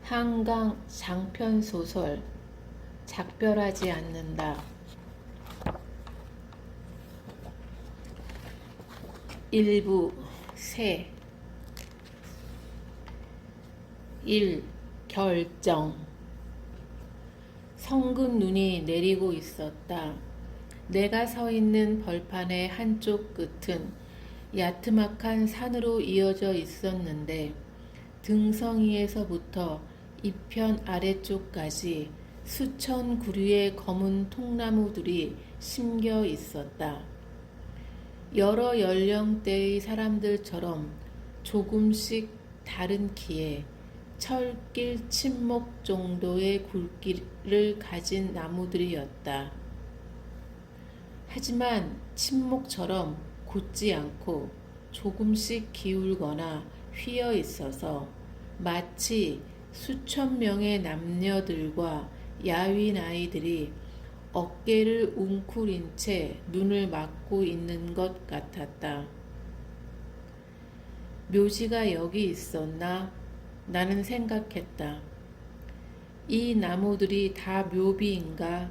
한강 장편소설 작별하지 않는다. 일부 세 1. 결정. 성근 눈이 내리고 있었다. 내가 서 있는 벌판의 한쪽 끝은 야트막한 산으로 이어져 있었는데 등성이에서부터 이편 아래쪽까지 수천 구류의 검은 통나무들이 심겨 있었다. 여러 연령대의 사람들처럼 조금씩 다른 키에 철길 침목 정도의 굵기를 가진 나무들이었다. 하지만 침목처럼 곧지 않고 조금씩 기울거나 휘어 있어서 마치 수천 명의 남녀들과 야윈 아이들이 어깨를 웅크린 채 눈을 막고 있는 것 같았다. 묘지가 여기 있었나? 나는 생각했다. 이 나무들이 다 묘비인가?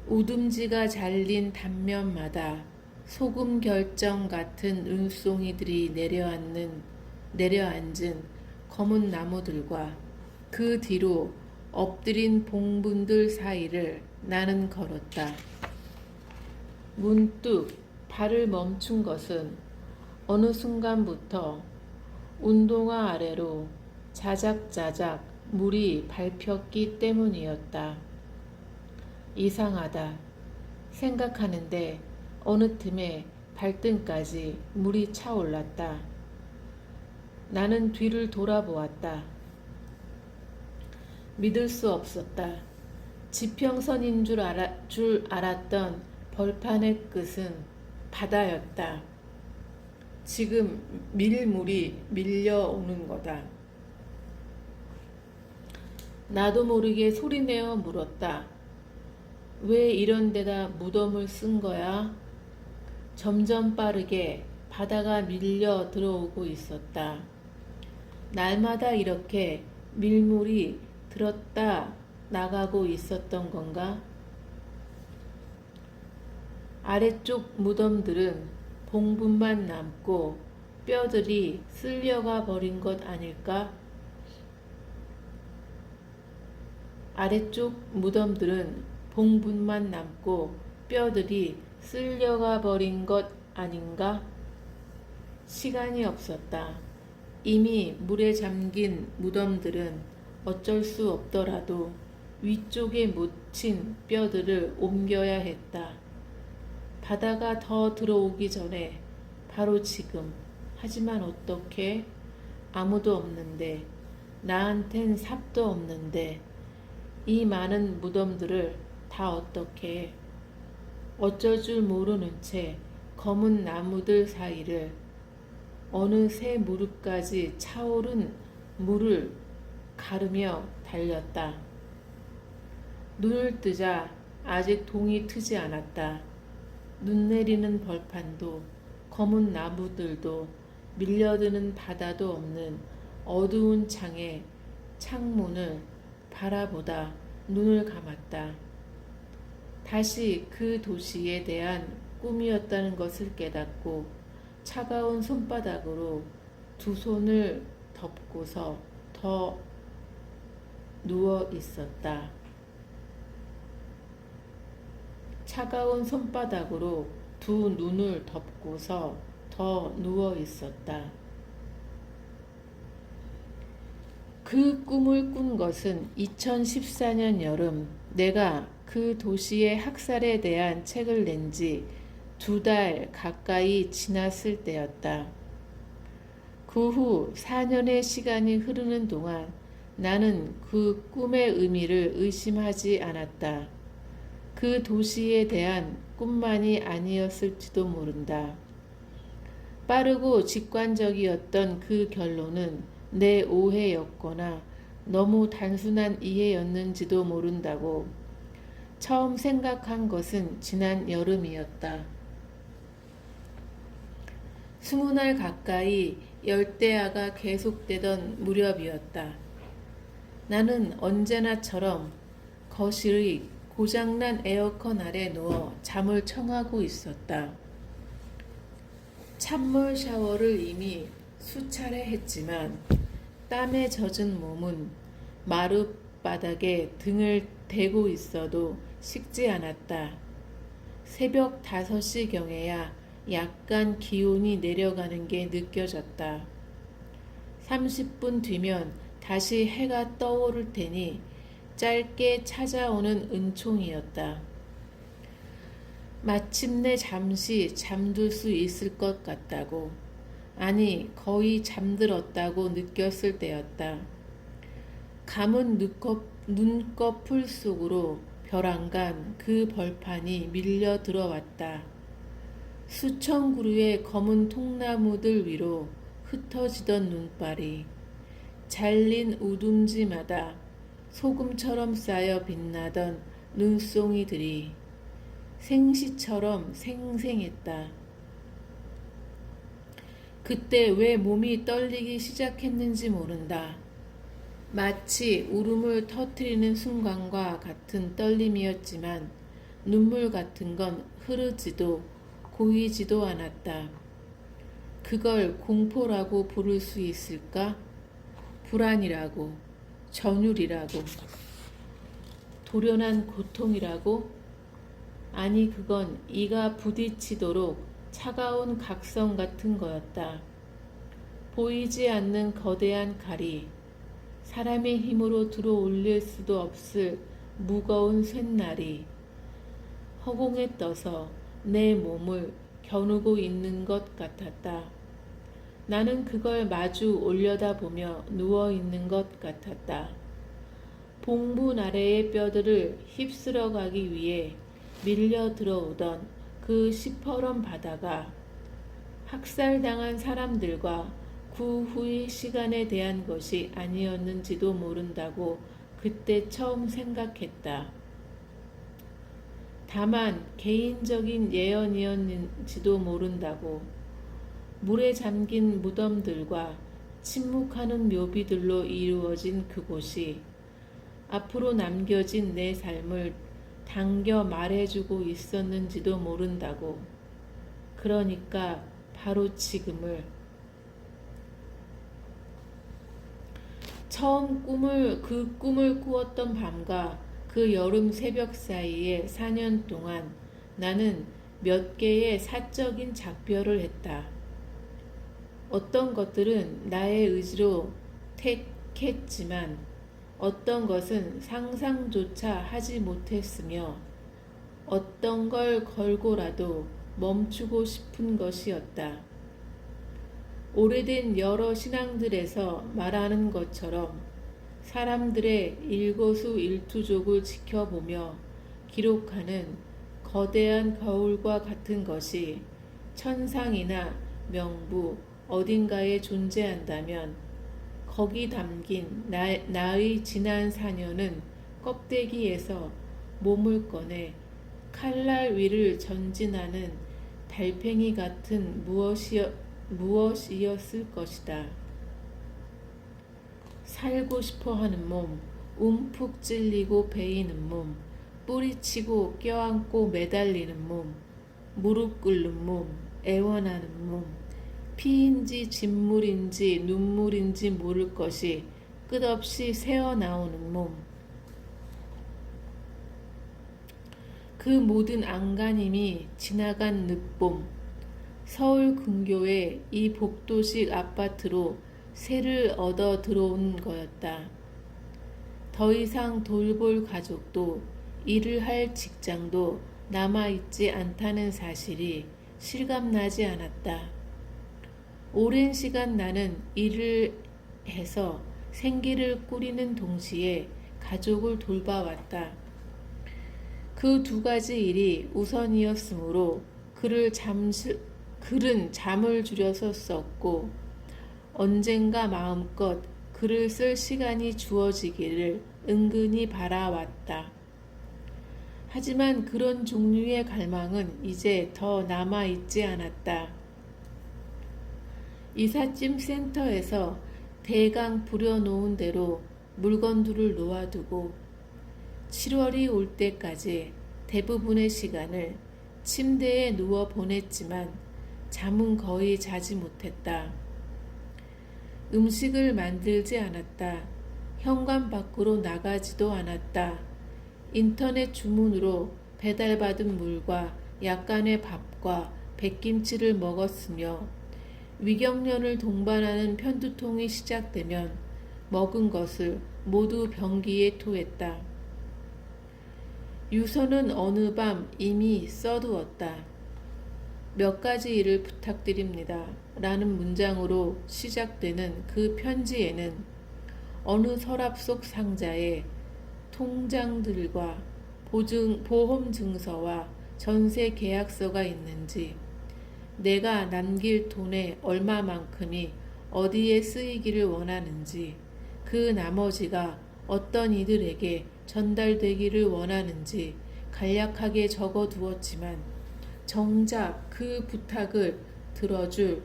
우듬지가 잘린 단면마다 소금 결정 같은 눈송이들이 내려앉은 검은 나무들과 그 뒤로 엎드린 봉분들 사이를 나는 걸었다. 문득 발을 멈춘 것은 어느 순간부터 운동화 아래로 자작자작 물이 밟혔기 때문이었다. 이상하다 생각하는데 어느 틈에 발등까지 물이 차올랐다. 나는 뒤를 돌아보았다. 믿을 수 없었다. 지평선인 줄 알았던 벌판의 끝은 바다였다. 지금 밀물이 밀려오는 거다. 나도 모르게 소리내어 물었다. 왜 이런 데다 무덤을 쓴 거야? 점점 빠르게 바다가 밀려 들어오고 있었다. 날마다 이렇게 밀물이 들었다 나가고 있었던 건가? 아래쪽 무덤들은 봉분만 남고 뼈들이 쓸려가 버린 것 아닐까? 아래쪽 무덤들은 봉분만 남고 뼈들이 쓸려가 버린 것 아닌가? 시간이 없었다. 이미 물에 잠긴 무덤들은 어쩔 수 없더라도 위쪽에 묻힌 뼈들을 옮겨야 했다. 바다가 더 들어오기 전에 바로 지금. 하지만 어떻게? 아무도 없는데, 나한텐 삽도 없는데 이 많은 무덤들을 다 어떻게? 어쩔 줄 모르는 채 검은 나무들 사이를 어느 새 무릎까지 차오른 물을 가르며 달렸다. 눈을 뜨자 아직 동이 트지 않았다. 눈 내리는 벌판도 검은 나무들도 밀려드는 바다도 없는 어두운 창에 창문을 바라보다 눈을 감았다. 다시 그 도시에 대한 꿈이었다는 것을 깨닫고 차가운 손바닥으로 두 손을 덮고서 더 누워 있었다. 차가운 손바닥으로 두 눈을 덮고서 더 누워 있었다. 그 꿈을 꾼 것은 2014년 여름 내가 그 도시의 학살에 대한 책을 낸 지 2달 가까이 지났을 때였다. 그 후 4년의 시간이 흐르는 동안 나는 그 꿈의 의미를 의심하지 않았다. 그 도시에 대한 꿈만이 아니었을지도 모른다. 빠르고 직관적이었던 그 결론은 내 오해였거나 너무 단순한 이해였는지도 모른다고. 처음 생각한 것은 지난 여름이었다. 20날 가까이 열대야가 계속되던 무렵이었다. 나는 언제나처럼 거실의 고장난 에어컨 아래 누워 잠을 청하고 있었다. 찬물 샤워를 이미 수차례 했지만 땀에 젖은 몸은 마룻바닥에 등을 대고 있어도 식지 않았다. 새벽 5시경에야 약간 기온이 내려가는 게 느껴졌다. 30분 뒤면 다시 해가 떠오를 테니 짧게 찾아오는 은총이었다. 마침내 잠시 잠들 수 있을 것 같다고, 아니 거의 잠들었다고 느꼈을 때였다. 감은 눈꺼풀 속으로 벼랑간 그 벌판이 밀려 들어왔다. 수천 그루의 검은 통나무들 위로 흩어지던 눈발이 잘린 우둥지마다 소금처럼 쌓여 빛나던 눈송이들이 생시처럼 생생했다. 그때 왜 몸이 떨리기 시작했는지 모른다. 마치 울음을 터뜨리는 순간과 같은 떨림이었지만 눈물 같은 건 흐르지도 고이지도 않았다. 그걸 공포라고 부를 수 있을까? 불안이라고, 전율이라고, 돌연한 고통이라고? 아니, 그건 이가 부딪히도록 차가운 각성 같은 거였다. 보이지 않는 거대한 칼이 사람의 힘으로 들어올릴 수도 없을 무거운 쇳날이 허공에 떠서 내 몸을 겨누고 있는 것 같았다. 나는 그걸 마주 올려다보며 누워있는 것 같았다. 봉분 아래의 뼈들을 휩쓸어 가기 위해 밀려 들어오던 그 시퍼런 바다가 학살당한 사람들과 그 후의 시간에 대한 것이 아니었는지도 모른다고 그때 처음 생각했다. 다만 개인적인 예언이었는지도 모른다고. 물에 잠긴 무덤들과 침묵하는 묘비들로 이루어진 그곳이 앞으로 남겨진 내 삶을 당겨 말해주고 있었는지도 모른다고. 그러니까 바로 지금을. 처음 그 꿈을 꾸었던 밤과 그 여름 새벽 사이에 4년 동안 나는 몇 개의 사적인 작별을 했다. 어떤 것들은 나의 의지로 택했지만 어떤 것은 상상조차 하지 못했으며 어떤 걸 걸고라도 멈추고 싶은 것이었다. 오래된 여러 신앙들에서 말하는 것처럼 사람들의 일거수일투족을 지켜보며 기록하는 거대한 거울과 같은 것이 천상이나 명부 어딘가에 존재한다면 거기 담긴 나의 지난 4년은 껍데기에서 몸을 꺼내 칼날 위를 전진하는 달팽이 같은 무엇이었을 것이다. 살고 싶어하는 몸, 움푹 찔리고 베이는 몸, 뿌리치고 껴안고 매달리는 몸, 무릎 꿇는 몸, 애원하는 몸, 피인지 진물인지 눈물인지 모를 것이 끝없이 새어나오는 몸. 그 모든 안간힘이 지나간 늦봄, 서울 근교의 이 복도식 아파트로 새를 얻어 들어온 거였다. 더 이상 돌볼 가족도 일을 할 직장도 남아있지 않다는 사실이 실감나지 않았다. 오랜 시간 나는 일을 해서 생계를 꾸리는 동시에 가족을 돌봐왔다. 그 두 가지 일이 우선이었으므로 글은 잠을 줄여서 썼고 언젠가 마음껏 글을 쓸 시간이 주어지기를 은근히 바라왔다. 하지만 그런 종류의 갈망은 이제 더 남아있지 않았다. 이삿짐 센터에서 대강 부려놓은 대로 물건들을 놓아두고 7월이 올 때까지 대부분의 시간을 침대에 누워 보냈지만 잠은 거의 자지 못했다. 음식을 만들지 않았다. 현관 밖으로 나가지도 않았다. 인터넷 주문으로 배달받은 물과 약간의 밥과 백김치를 먹었으며 위경련을 동반하는 편두통이 시작되면 먹은 것을 모두 변기에 토했다. 유서는 어느 밤 이미 써두었다. 몇 가지 일을 부탁드립니다. 라는 문장으로 시작되는 그 편지에는 어느 서랍 속 상자에 통장들과 보험 증서와 전세 계약서가 있는지, 내가 남길 돈의 얼마만큼이 어디에 쓰이기를 원하는지, 그 나머지가 어떤 이들에게 전달되기를 원하는지 간략하게 적어 두었지만 정작 그 부탁을 들어줄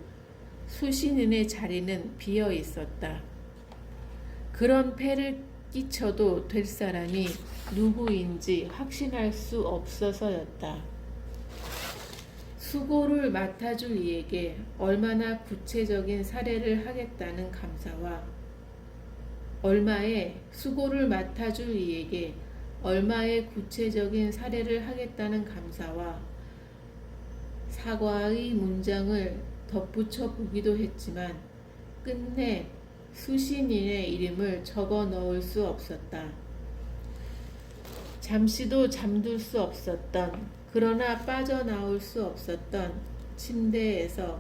수신인의 자리는 비어 있었다. 그런 폐를 끼쳐도 될 사람이 누구인지 확신할 수 없어서였다. 수고를 맡아줄 이에게 얼마나 구체적인 사례를 하겠다는 감사와 수고를 맡아줄 이에게 얼마의 구체적인 사례를 하겠다는 감사와 사과의 문장을 덧붙여 보기도 했지만 끝내 수신인의 이름을 적어 넣을 수 없었다. 잠시도 잠들 수 없었던, 그러나 빠져나올 수 없었던 침대에서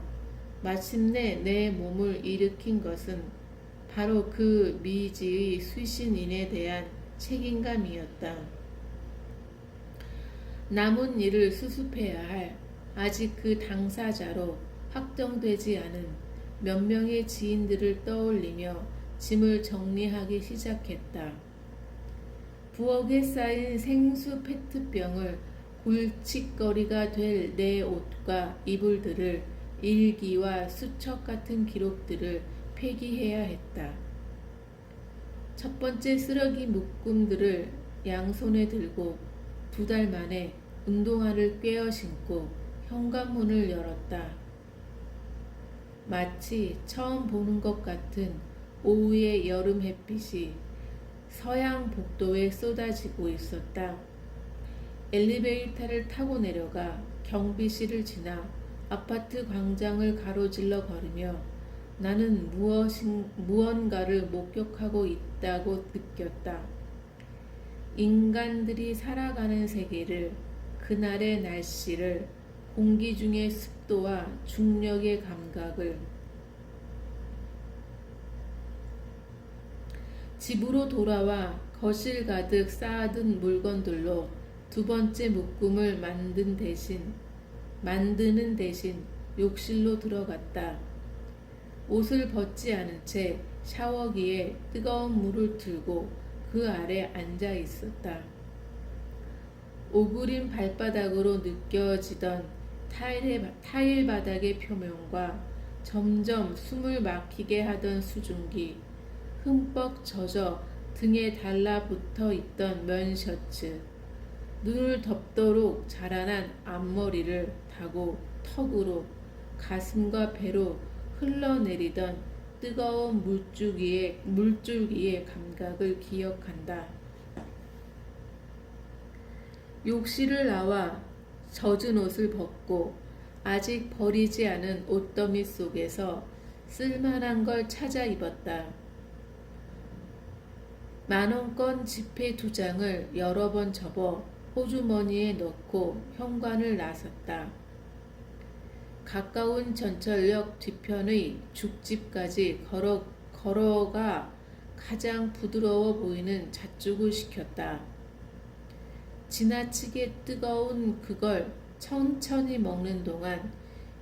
마침내 내 몸을 일으킨 것은 바로 그 미지의 수신인에 대한 책임감이었다. 남은 일을 수습해야 할 아직 그 당사자로 확정되지 않은 몇 명의 지인들을 떠올리며 짐을 정리하기 시작했다. 부엌에 쌓인 생수 페트병을 굴칫거리가 될 내 옷과 이불들을, 일기와 수첩 같은 기록들을 폐기해야 했다. 첫 번째 쓰레기 묶음들을 양손에 들고 2달 만에 운동화를 꿰어 신고 현관문을 열었다. 마치 처음 보는 것 같은 오후의 여름 햇빛이 서양 복도에 쏟아지고 있었다. 엘리베이터를 타고 내려가 경비실을 지나 아파트 광장을 가로질러 걸으며 나는 무언가를 목격하고 있다고 느꼈다. 인간들이 살아가는 세계를, 그날의 날씨를, 공기 중의 습도와 중력의 감각을, 집으로 돌아와 거실 가득 쌓아둔 물건들로 2번째 묶음을 만드는 대신 욕실로 들어갔다. 옷을 벗지 않은 채 샤워기에 뜨거운 물을 틀고 그 아래 앉아 있었다. 오그린 발바닥으로 느껴지던 타일 바닥의 표면과 점점 숨을 막히게 하던 수증기, 흠뻑 젖어 등에 달라붙어 있던 면 셔츠, 눈을 덮도록 자라난 앞머리를 타고 턱으로 가슴과 배로 흘러내리던 뜨거운 물줄기의 감각을 기억한다. 욕실을 나와 젖은 옷을 벗고 아직 버리지 않은 옷더미 속에서 쓸만한 걸 찾아 입었다. 10,000원권 지폐 2장을 여러 번 접어 호주머니에 넣고 현관을 나섰다. 가까운 전철역 뒤편의 죽집까지 걸어가 가장 부드러워 보이는 잣죽을 시켰다. 지나치게 뜨거운 그걸 천천히 먹는 동안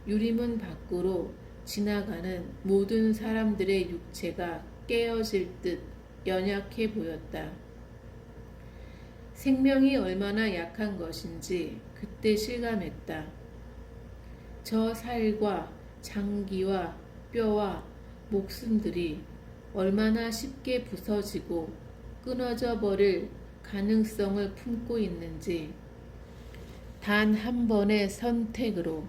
유리문 밖으로 지나가는 모든 사람들의 육체가 깨어질 듯 연약해 보였다. 생명이 얼마나 약한 것인지 그때 실감했다. 저 살과 장기와 뼈와 목숨들이 얼마나 쉽게 부서지고 끊어져 버릴 가능성을 품고 있는지 단 한 번의 선택으로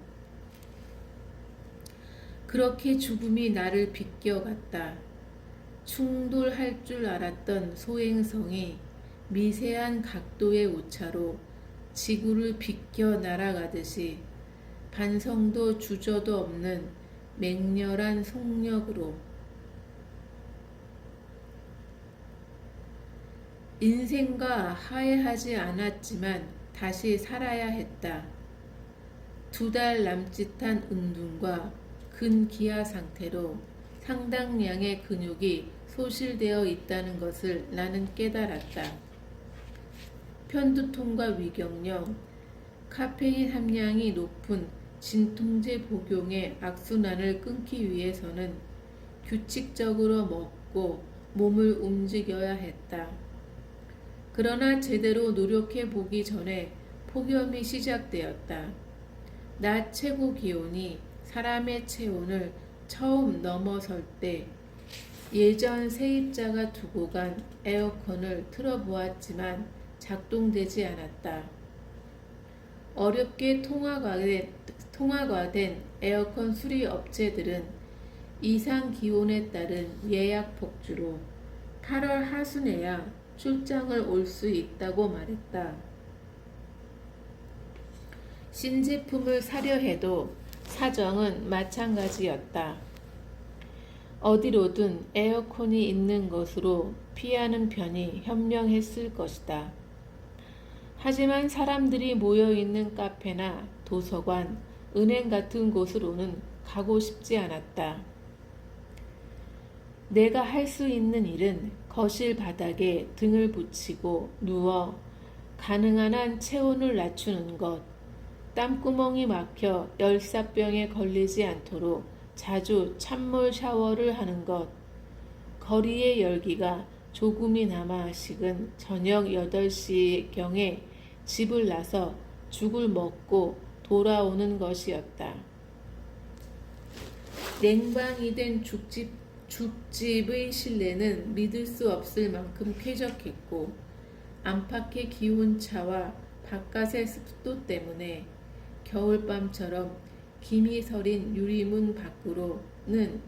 그렇게 죽음이 나를 비껴갔다. 충돌할 줄 알았던 소행성이 미세한 각도의 오차로 지구를 비껴 날아가듯이 반성도 주저도 없는 맹렬한 속력으로 인생과 화해하지 않았지만 다시 살아야 했다. 2달 남짓한 운동과 근기아 상태로 상당량의 근육이 소실되어 있다는 것을 나는 깨달았다. 편두통과 위경련, 카페인 함량이 높은 진통제 복용의 악순환을 끊기 위해서는 규칙적으로 먹고 몸을 움직여야 했다. 그러나 제대로 노력해 보기 전에 폭염이 시작되었다. 낮 최고 기온이 사람의 체온을 처음 넘어설 때 예전 세입자가 두고 간 에어컨을 틀어보았지만 작동되지 않았다. 어렵게 통화가 된 에어컨 수리 업체들은 이상 기온에 따른 예약 폭주로 8월 하순에야 출장을 올 수 있다고 말했다. 신제품을 사려 해도 사정은 마찬가지였다. 어디로든 에어컨이 있는 곳으로 피하는 편이 현명했을 것이다. 하지만 사람들이 모여있는 카페나 도서관, 은행 같은 곳으로는 가고 싶지 않았다. 내가 할 수 있는 일은 거실 바닥에 등을 붙이고 누워 가능한 한 체온을 낮추는 것, 땀구멍이 막혀 열사병에 걸리지 않도록 자주 찬물 샤워를 하는 것, 거리의 열기가 조금이나마 식은 저녁 8시경에 집을 나서 죽을 먹고 돌아오는 것이었다. 냉방이 된 죽집의 실내는 믿을 수 없을 만큼 쾌적했고 안팎의 기온차와 바깥의 습도 때문에 겨울밤처럼 김이 서린 유리문 밖으로는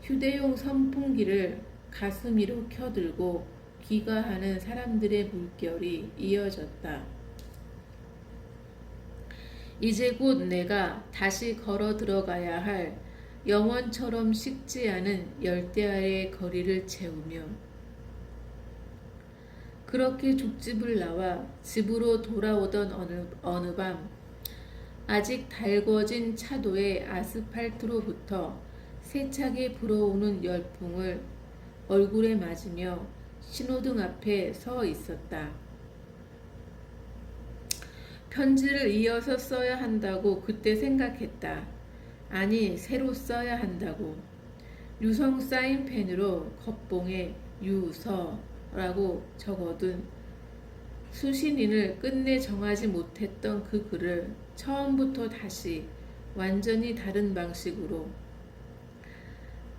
휴대용 선풍기를 가슴 위로 켜들고 귀가하는 사람들의 물결이 이어졌다. 이제 곧 내가 다시 걸어 들어가야 할 영원처럼 식지 않은 열대야의 거리를 채우며 그렇게 죽집을 나와 집으로 돌아오던 어느 밤 아직 달궈진 차도의 아스팔트로부터 세차게 불어오는 열풍을 얼굴에 맞으며 신호등 앞에 서 있었다. 편지를 이어서 써야 한다고 그때 생각했다. 아니, 새로 써야 한다고. 유성 사인펜으로 겉봉에 유서라고 적어둔 수신인을 끝내 정하지 못했던 그 글을 처음부터 다시 완전히 다른 방식으로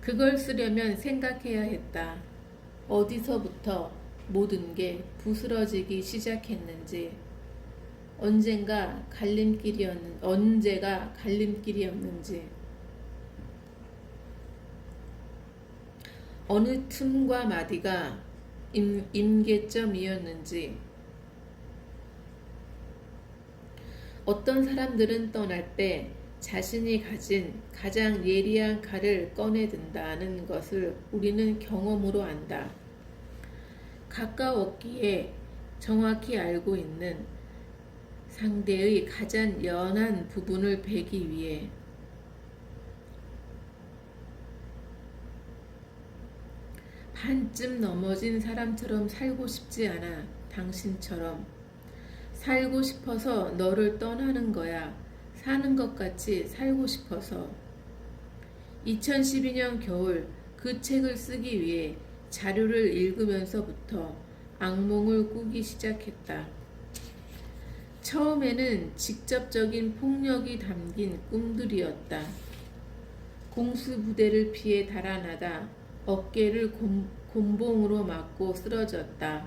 그걸 쓰려면 생각해야 했다. 어디서부터 모든 게 부스러지기 시작했는지, 언제가 갈림길이었는지, 어느 틈과 마디가 임계점이었는지, 어떤 사람들은 떠날 때 자신이 가진 가장 예리한 칼을 꺼내든다는 것을 우리는 경험으로 안다. 가까웠기에 정확히 알고 있는 상대의 가장 연한 부분을 베기 위해 반쯤 넘어진 사람처럼 살고 싶지 않아. 당신처럼 살고 싶어서 너를 떠나는 거야. 사는 것 같이 살고 싶어서. 2012년 겨울 그 책을 쓰기 위해 자료를 읽으면서부터 악몽을 꾸기 시작했다. 처음에는 직접적인 폭력이 담긴 꿈들이었다. 공수부대를 피해 달아나다 어깨를 곤봉으로 맞고 쓰러졌다.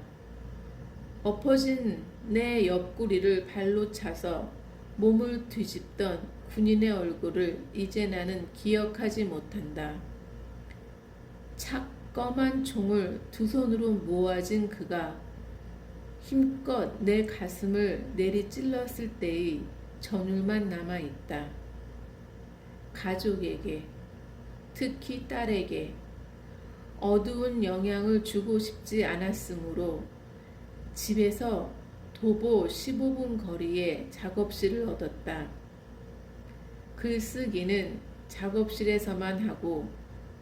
엎어진 내 옆구리를 발로 차서 몸을 뒤집던 군인의 얼굴을 이제 나는 기억하지 못한다. 검한 총을 두 손으로 모아진 그가 힘껏 내 가슴을 내리찔렀을 때의 전율만 남아있다. 가족에게, 특히 딸에게 어두운 영향을 주고 싶지 않았으므로 집에서 도보 15분 거리에 작업실을 얻었다. 글쓰기는 작업실에서만 하고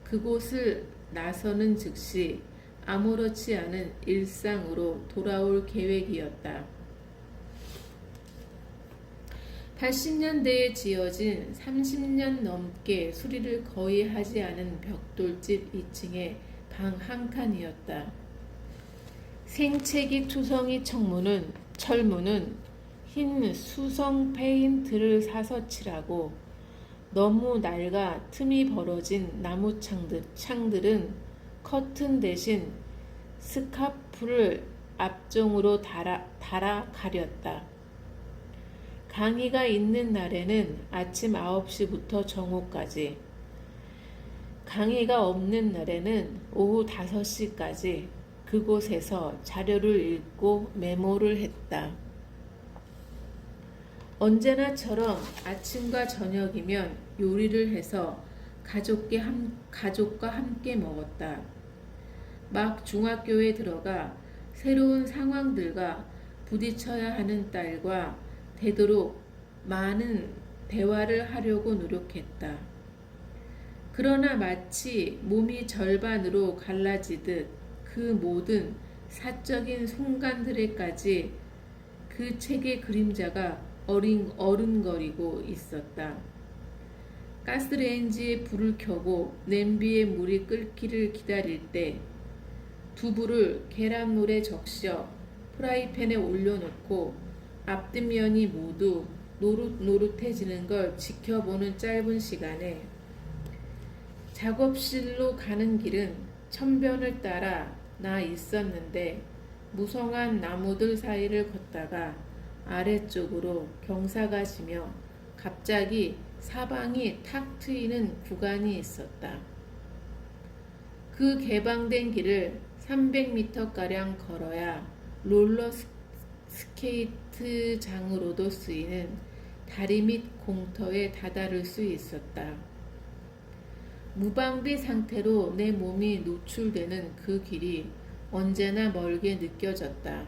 그곳을 나서는 즉시 아무렇지 않은 일상으로 돌아올 계획이었다. 80년대에 지어진 30년 넘게 수리를 거의 하지 않은 벽돌집 2층의 방 한 칸이었다. 생채기 투성이 철문은 흰 수성 페인트를 사서 칠하고 너무 낡아 틈이 벌어진 나무 창들은 커튼 대신 스카프를 앞쪽으로 달아 가렸다. 강의가 있는 날에는 아침 9시부터 정오까지, 강의가 없는 날에는 오후 5시까지 그곳에서 자료를 읽고 메모를 했다. 언제나처럼 아침과 저녁이면 요리를 해서 가족과 함께 먹었다. 막 중학교에 들어가 새로운 상황들과 부딪혀야 하는 딸과 되도록 많은 대화를 하려고 노력했다. 그러나 마치 몸이 절반으로 갈라지듯 그 모든 사적인 순간들에까지 그 책의 그림자가 어른거리고 있었다. 가스레인지에 불을 켜고 냄비에 물이 끓기를 기다릴 때 두부를 계란물에 적셔 프라이팬에 올려놓고 앞뒷면이 모두 노릇노릇해지는 걸 지켜보는 짧은 시간에 작업실로 가는 길은 천변을 따라 나 있었는데 무성한 나무들 사이를 걷다가 아래쪽으로 경사가 지며 갑자기 사방이 탁 트이는 구간이 있었다. 그 개방된 길을 300m가량 걸어야 롤러 스케이트장으로도 쓰이는 다리 및 공터에 다다를 수 있었다. 무방비 상태로 내 몸이 노출되는 그 길이 언제나 멀게 느껴졌다.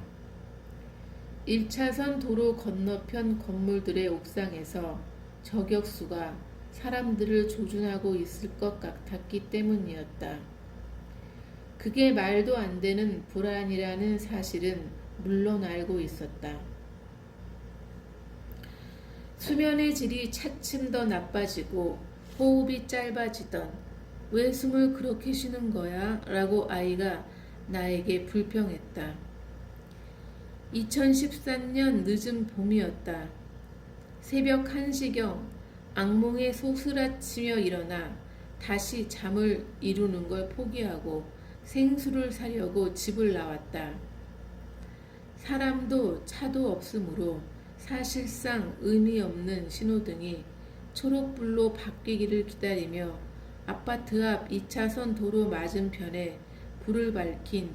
1차선 도로 건너편 건물들의 옥상에서 저격수가 사람들을 조준하고 있을 것 같았기 때문이었다. 그게 말도 안 되는 불안이라는 사실은 물론 알고 있었다. 수면의 질이 차츰 더 나빠지고 호흡이 짧아지던 왜 숨을 그렇게 쉬는 거야? 라고 아이가 나에게 불평했다. 2013년 늦은 봄이었다. 새벽 1시경 악몽에 소스라치며 일어나 다시 잠을 이루는 걸 포기하고 생수를 사려고 집을 나왔다. 사람도 차도 없으므로 사실상 의미 없는 신호등이 초록불로 바뀌기를 기다리며 아파트 앞 2차선 도로 맞은편에 불을 밝힌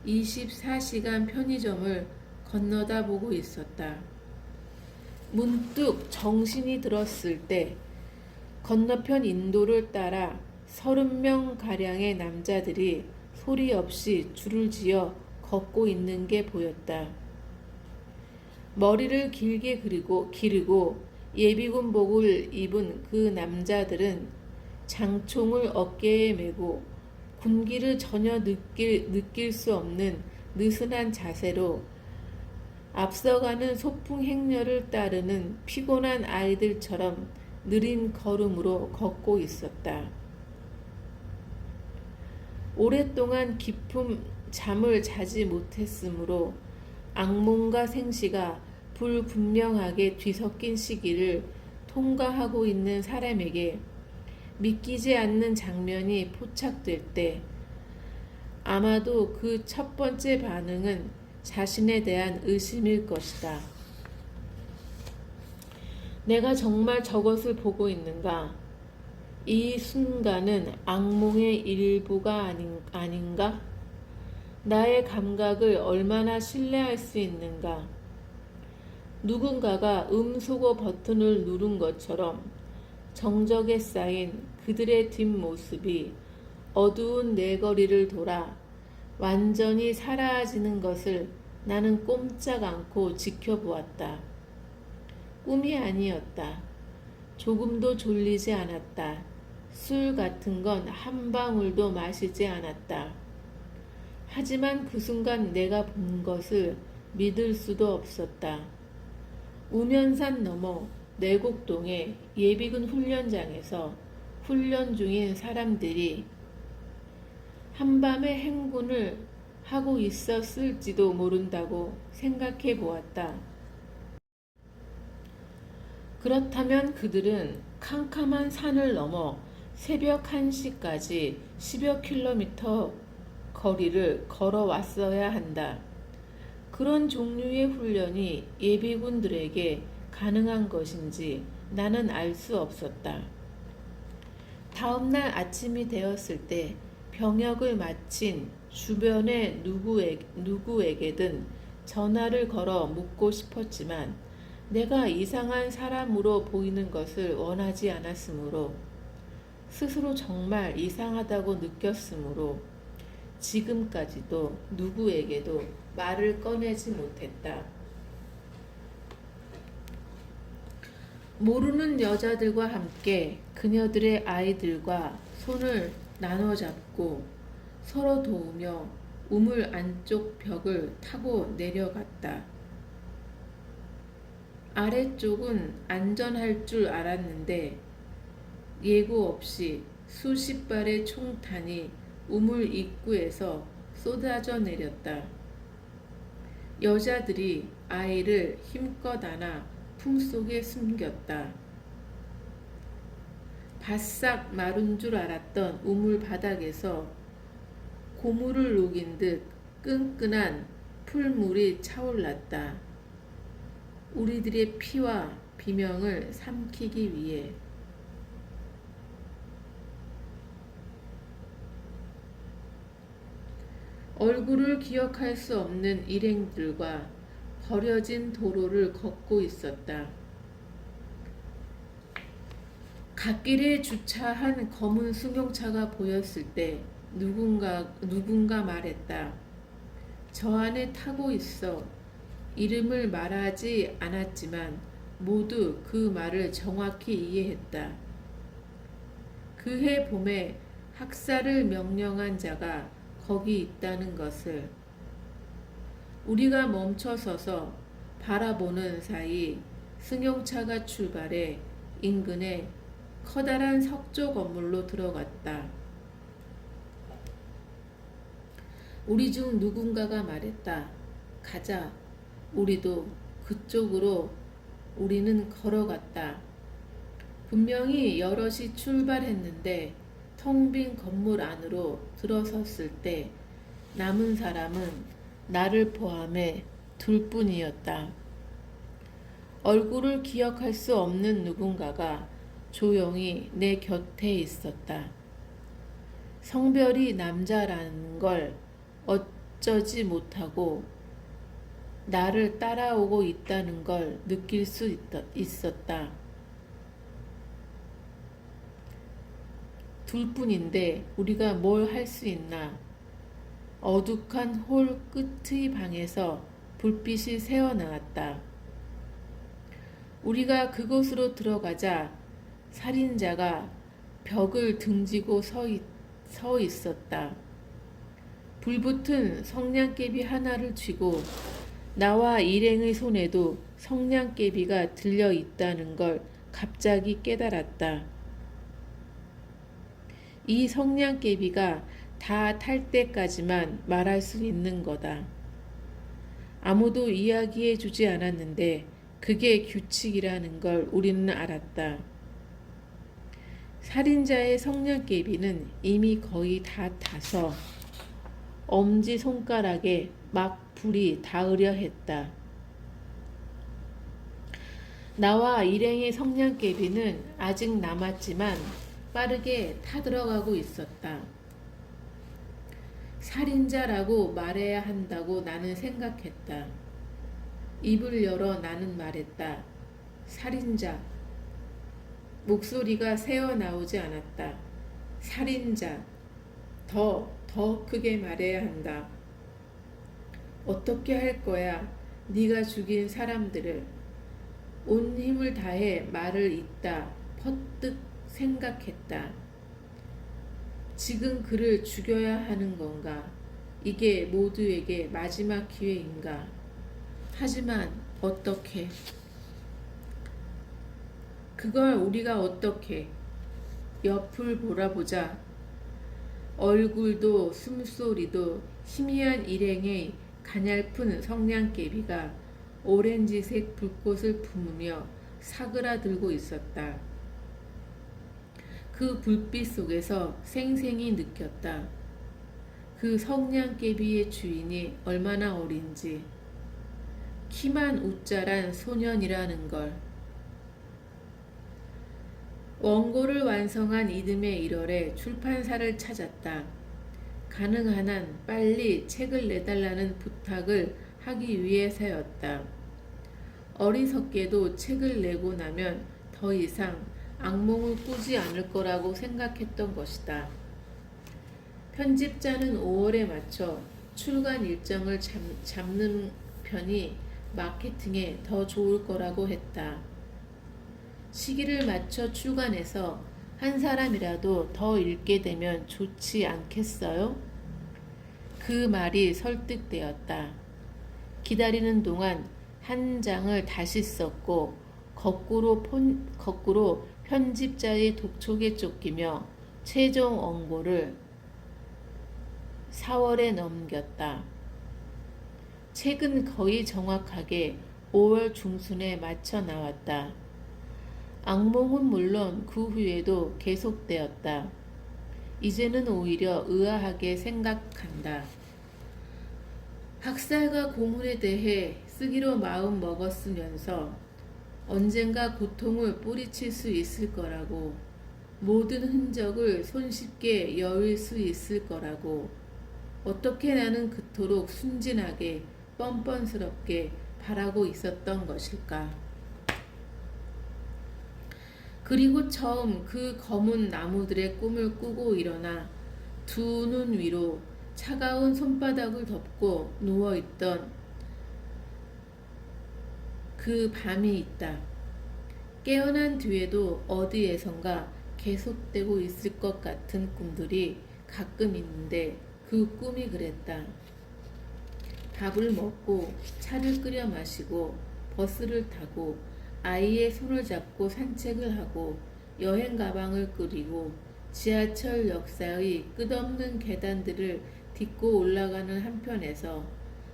24시간 편의점을 건너다 보고 있었다. 문득 정신이 들었을 때 건너편 인도를 따라 30명가량의 남자들이 소리 없이 줄을 지어 걷고 있는 게 보였다. 머리를 길게 기르고 예비군복을 입은 그 남자들은 장총을 어깨에 메고 군기를 전혀 느낄 수 없는 느슨한 자세로 앞서가는 소풍 행렬을 따르는 피곤한 아이들처럼 느린 걸음으로 걷고 있었다. 오랫동안 깊은 잠을 자지 못했으므로 악몽과 생시가 불분명하게 뒤섞인 시기를 통과하고 있는 사람에게 믿기지 않는 장면이 포착될 때 아마도 그 첫 번째 반응은 자신에 대한 의심일 것이다. 내가 정말 저것을 보고 있는가? 이 순간은 악몽의 일부가 아닌가? 나의 감각을 얼마나 신뢰할 수 있는가? 누군가가 음소거 버튼을 누른 것처럼 정적에 쌓인 그들의 뒷모습이 어두운 내거리를 돌아 완전히 사라지는 것을 나는 꼼짝 않고 지켜보았다. 꿈이 아니었다. 조금도 졸리지 않았다. 술 같은 건 한 방울도 마시지 않았다. 하지만 그 순간 내가 본 것을 믿을 수도 없었다. 우면산 너머 내곡동의 예비군 훈련장에서 훈련 중인 사람들이 한밤에 행군을 하고 있었을지도 모른다고 생각해 보았다. 그렇다면 그들은 캄캄한 산을 넘어 새벽 1시까지 10여 킬로미터 거리를 걸어왔어야 한다. 그런 종류의 훈련이 예비군들에게 가능한 것인지 나는 알 수 없었다. 다음날 아침이 되었을 때 병역을 마친 주변의 누구에게든 전화를 걸어 묻고 싶었지만 내가 이상한 사람으로 보이는 것을 원하지 않았으므로 스스로 정말 이상하다고 느꼈으므로 지금까지도 누구에게도 말을 꺼내지 못했다. 모르는 여자들과 함께 그녀들의 아이들과 손을 나눠 잡고 서로 도우며 우물 안쪽 벽을 타고 내려갔다. 아래쪽은 안전할 줄 알았는데 예고 없이 수십 발의 총탄이 우물 입구에서 쏟아져 내렸다. 여자들이 아이를 힘껏 안아 품속에 숨겼다. 바싹 마른 줄 알았던 우물 바닥에서 고무를 녹인 듯 끈끈한 풀물이 차올랐다. 우리들의 피와 비명을 삼키기 위해. 얼굴을 기억할 수 없는 일행들과 버려진 도로를 걷고 있었다. 갓길에 주차한 검은 승용차가 보였을 때 누군가 말했다. 저 안에 타고 있어. 이름을 말하지 않았지만 모두 그 말을 정확히 이해했다. 그해 봄에 학살을 명령한 자가 거기 있다는 것을. 우리가 멈춰서서 바라보는 사이 승용차가 출발해 인근의 커다란 석조 건물로 들어갔다. 우리 중 누군가가 말했다. 가자. 우리도 그쪽으로. 우리는 걸어갔다. 분명히 여럿이 출발했는데 텅 빈 건물 안으로 들어섰을 때 남은 사람은 나를 포함해 둘뿐이었다. 얼굴을 기억할 수 없는 누군가가 조용히 내 곁에 있었다. 성별이 남자라는 걸 어쩌지 못하고 나를 따라오고 있다는 걸 느낄 수 있었다. 둘뿐인데 우리가 뭘 할 수 있나? 어둑한 홀 끝의 방에서 불빛이 새어나왔다. 우리가 그곳으로 들어가자 살인자가 벽을 등지고 서 있었다. 불붙은 성냥개비 하나를 쥐고 나와 일행의 손에도 성냥개비가 들려 있다는 걸 갑자기 깨달았다. 이 성냥개비가 다 탈 때까지만 말할 수 있는 거다. 아무도 이야기해 주지 않았는데 그게 규칙이라는 걸 우리는 알았다. 살인자의 성냥개비는 이미 거의 다 타서 엄지손가락에 막 불이 닿으려 했다. 나와 일행의 성냥개비는 아직 남았지만 빠르게 타들어가고 있었다. 살인자라고 말해야 한다고 나는 생각했다. 입을 열어 나는 말했다. 살인자. 목소리가 새어나오지 않았다. 살인자. 더 크게 말해야 한다. 어떻게 할 거야? 네가 죽인 사람들을. 온 힘을 다해 말을 잇다 퍼뜩 생각했다. 지금 그를 죽여야 하는 건가? 이게 모두에게 마지막 기회인가? 하지만 어떻게? 그걸 우리가 어떻게? 옆을 돌아보자. 얼굴도 숨소리도 희미한 일행의 가냘픈 성냥개비가 오렌지색 불꽃을 품으며 사그라들고 있었다. 그 불빛 속에서 생생히 느꼈다. 그 성냥개비의 주인이 얼마나 어린지. 키만 우짜란 소년이라는 걸. 원고를 완성한 이듬해 1월에 출판사를 찾았다. 가능한 한 빨리 책을 내달라는 부탁을 하기 위해서였다. 어리석게도 책을 내고 나면 더 이상 악몽을 꾸지 않을 거라고 생각했던 것이다. 편집자는 5월에 맞춰 출간 일정을 잡는 편이 마케팅에 더 좋을 거라고 했다. 시기를 맞춰 출간해서 한 사람이라도 더 읽게 되면 좋지 않겠어요? 그 말이 설득되었다. 기다리는 동안 한 장을 다시 썼고 거꾸로 편집자의 독촉에 쫓기며 최종 원고를 4월에 넘겼다. 책은 거의 정확하게 5월 중순에 맞춰 나왔다. 악몽은 물론 그 후에도 계속되었다. 이제는 오히려 의아하게 생각한다. 학살과 고문에 대해 쓰기로 마음 먹었으면서 언젠가 고통을 뿌리칠 수 있을 거라고, 모든 흔적을 손쉽게 여을 수 있을 거라고, 어떻게 나는 그토록 순진하게 뻔뻔스럽게 바라고 있었던 것일까. 그리고 처음 그 검은 나무들의 꿈을 꾸고 일어나 두 눈 위로 차가운 손바닥을 덮고 누워있던 그 밤이 있다. 깨어난 뒤에도 어디에선가 계속되고 있을 것 같은 꿈들이 가끔 있는데 그 꿈이 그랬다. 밥을 먹고 차를 끓여 마시고 버스를 타고 아이의 손을 잡고 산책을 하고 여행 가방을 끓이고 지하철 역사의 끝없는 계단들을 딛고 올라가는 한편에서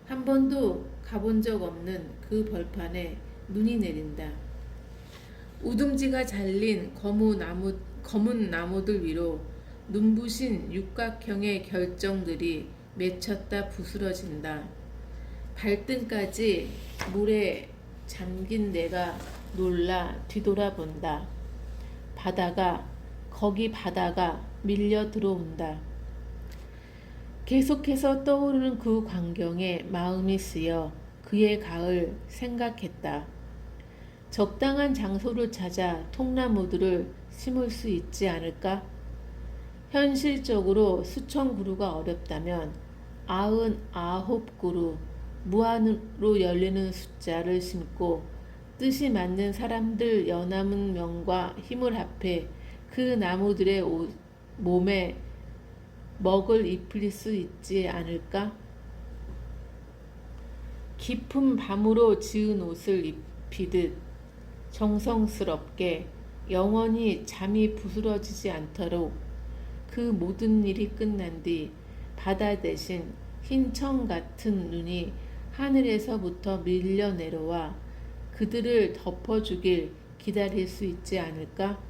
한 번도 가본 적 없는 그 벌판에 눈이 내린다. 우둥지가 잘린 검은 나무들 위로 눈부신 육각형의 결정들이 맺혔다 부스러진다. 발등까지 물에 잠긴 내가 놀라 뒤돌아본다. 거기 바다가 밀려 들어온다. 계속해서 떠오르는 그 광경에 마음이 쓰여 그의 가을 생각했다. 적당한 장소를 찾아 통나무들을 심을 수 있지 않을까? 현실적으로 수천 그루가 어렵다면 99그루 무한으로 열리는 숫자를 심고 뜻이 맞는 사람들 연함은 명과 힘을 합해 그 나무들의 몸에 먹을 입힐 수 있지 않을까? 깊은 밤으로 지은 옷을 입히듯 정성스럽게 영원히 잠이 부스러지지 않도록 그 모든 일이 끝난 뒤 바다 대신 흰 청 같은 눈이 하늘에서부터 밀려 내려와 그들을 덮어주길 기다릴 수 있지 않을까?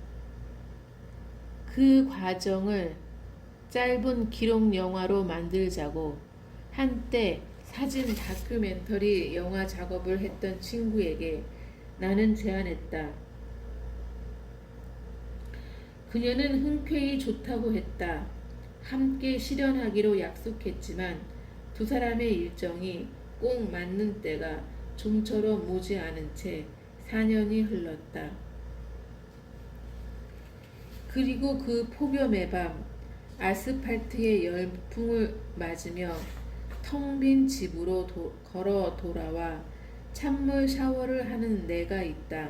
그 과정을 짧은 기록 영화로 만들자고 한때 사진 다큐멘터리 영화 작업을 했던 친구에게 나는 제안했다. 그녀는 흔쾌히 좋다고 했다. 함께 실현하기로 약속했지만 두 사람의 일정이 꼭 맞는 때가 좀처럼 오지 않은 채 4년이 흘렀다. 그리고 그 폭염의 밤 아스팔트의 열풍을 맞으며 텅 빈 집으로 걸어 돌아와 찬물 샤워를 하는 내가 있다.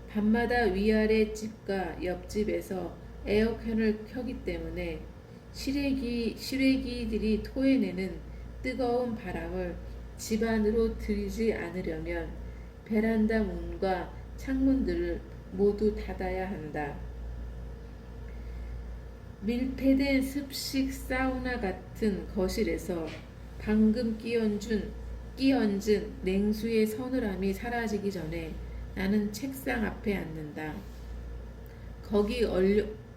밤마다 위아래 집과 옆집에서 에어컨을 켜기 때문에 실외기들이 토해내는 뜨거운 바람을 집 안으로 들이지 않으려면 베란다 문과 창문들을 모두 닫아야 한다. 밀폐된 습식 사우나 같은 거실에서 방금 끼얹은 냉수의 서늘함이 사라지기 전에 나는 책상 앞에 앉는다. 거기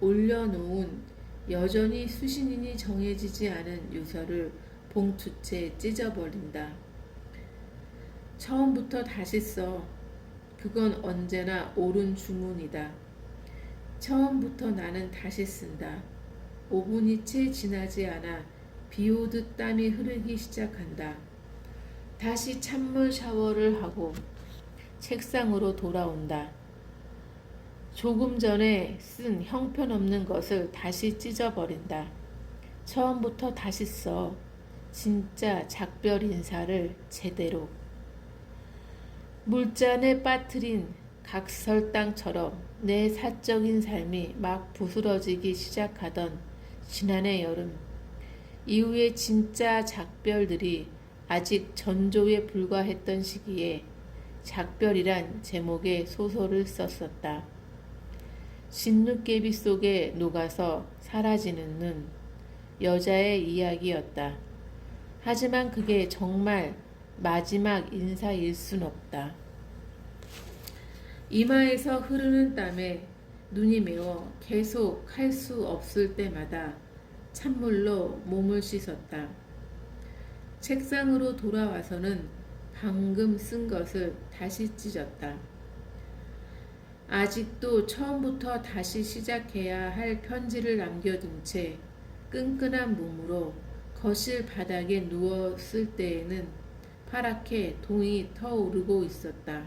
올려놓은 여전히 수신인이 정해지지 않은 유서를 봉투째 찢어버린다. 처음부터 다시 써. 그건 언제나 옳은 주문이다. 처음부터 나는 다시 쓴다. 5분이 채 지나지 않아 비오듯 땀이 흐르기 시작한다. 다시 찬물 샤워를 하고 책상으로 돌아온다. 조금 전에 쓴 형편없는 것을 다시 찢어버린다. 처음부터 다시 써. 진짜 작별 인사를 제대로. 물잔에 빠뜨린 각설당처럼 내 사적인 삶이 막 부스러지기 시작하던 지난해 여름, 이후의 진짜 작별들이 아직 전조에 불과했던 시기에 작별이란 제목의 소설을 썼었다. 진눈깨비 속에 녹아서 사라지는 눈, 여자의 이야기였다. 하지만 그게 정말 마지막 인사일 순 없다. 이마에서 흐르는 땀에 눈이 매워 계속 할 수 없을 때마다 찬물로 몸을 씻었다. 책상으로 돌아와서는 방금 쓴 것을 다시 찢었다. 아직도 처음부터 다시 시작해야 할 편지를 남겨둔 채 끈끈한 몸으로 거실 바닥에 누웠을 때에는 파랗게 동이 터오르고 있었다.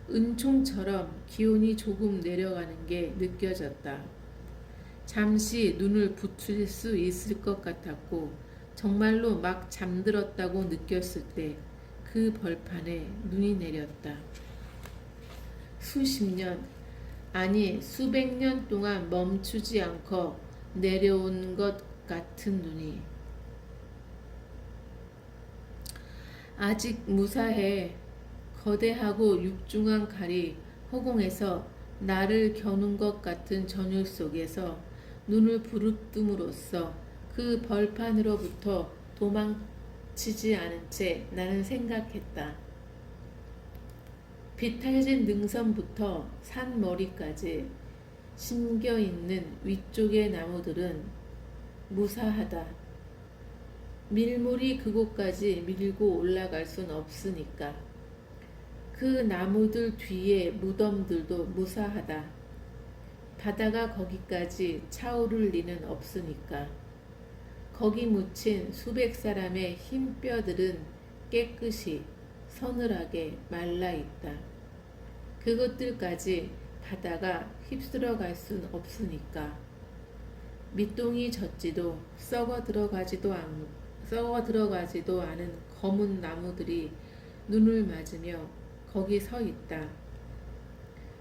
은총처럼 기온이 조금 내려가는 게 느껴졌다. 잠시 눈을 붙일 수 있을 것 같았고 정말로 막 잠들었다고 느꼈을 때 그 벌판에 눈이 내렸다. 수십 년, 아니 수백 년 동안 멈추지 않고 내려온 것 같은 눈이. 아직 무사해. 거대하고 육중한 칼이 허공에서 나를 겨눈 것 같은 전율 속에서 눈을 부릅뜸으로써 그 벌판으로부터 도망치지 않은 채 나는 생각했다. 비탈진 능선부터 산 머리까지 심겨있는 위쪽의 나무들은 무사하다. 밀물이 그곳까지 밀고 올라갈 순 없으니까. 그 나무들 뒤에 무덤들도 무사하다. 바다가 거기까지 차오를 리는 없으니까. 거기 묻힌 수백 사람의 흰 뼈들은 깨끗이 서늘하게 말라있다. 그것들까지 바다가 휩쓸어 갈 순 없으니까. 밑동이 젖지도 썩어 들어가지도 않은 검은 나무들이 눈을 맞으며 거기 서 있다.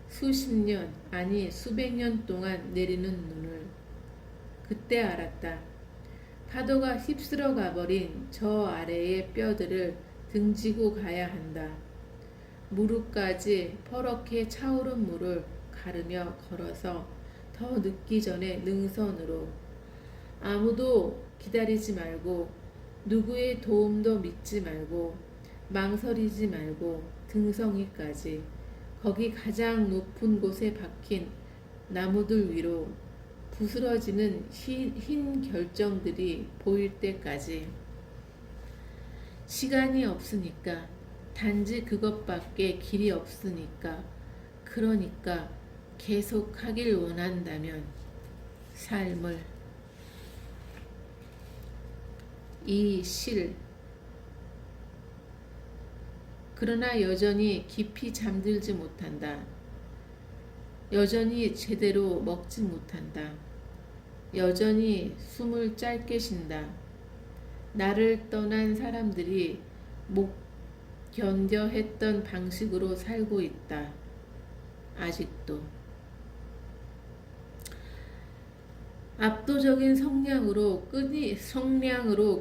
수십 년, 아니 수백 년 동안 내리는 눈을. 그때 알았다. 파도가 휩쓸어 가버린 저 아래의 뼈들을 등지고 가야 한다. 무릎까지 퍼렇게 차오른 물을 가르며 걸어서 더 늦기 전에 능선으로. 아무도 기다리지 말고 누구의 도움도 믿지 말고 망설이지 말고 등성이까지 거기 가장 높은 곳에 박힌 나무들 위로 부스러지는 흰 결정들이 보일 때까지. 시간이 없으니까, 단지 그것밖에 길이 없으니까, 그러니까 계속 하길 원한다면 삶을 이 실. 그러나 여전히 깊이 잠들지 못한다. 여전히 제대로 먹지 못한다. 여전히 숨을 짧게 쉰다. 나를 떠난 사람들이 못 견뎌 했던 방식으로 살고 있다. 아직도. 압도적인 성량으로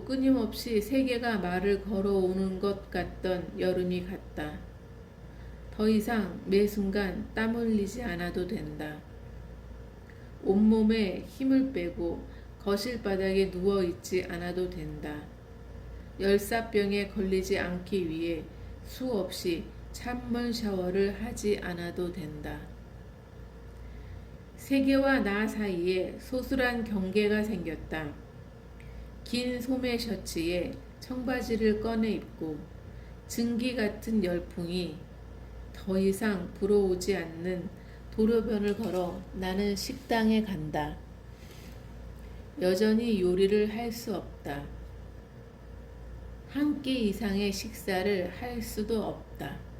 끊임없이 세계가 말을 걸어오는 것 같던 여름이 갔다. 더 이상 매 순간 땀 흘리지 않아도 된다. 온몸에 힘을 빼고 거실 바닥에 누워 있지 않아도 된다. 열사병에 걸리지 않기 위해 수없이 찬물 샤워를 하지 않아도 된다. 세계와 나 사이에 소슬한 경계가 생겼다. 긴 소매 셔츠에 청바지를 꺼내 입고 증기 같은 열풍이 더 이상 불어오지 않는 도로변을 걸어 나는 식당에 간다. 여전히 요리를 할 수 없다. 한 끼 이상의 식사를 할 수도 없다.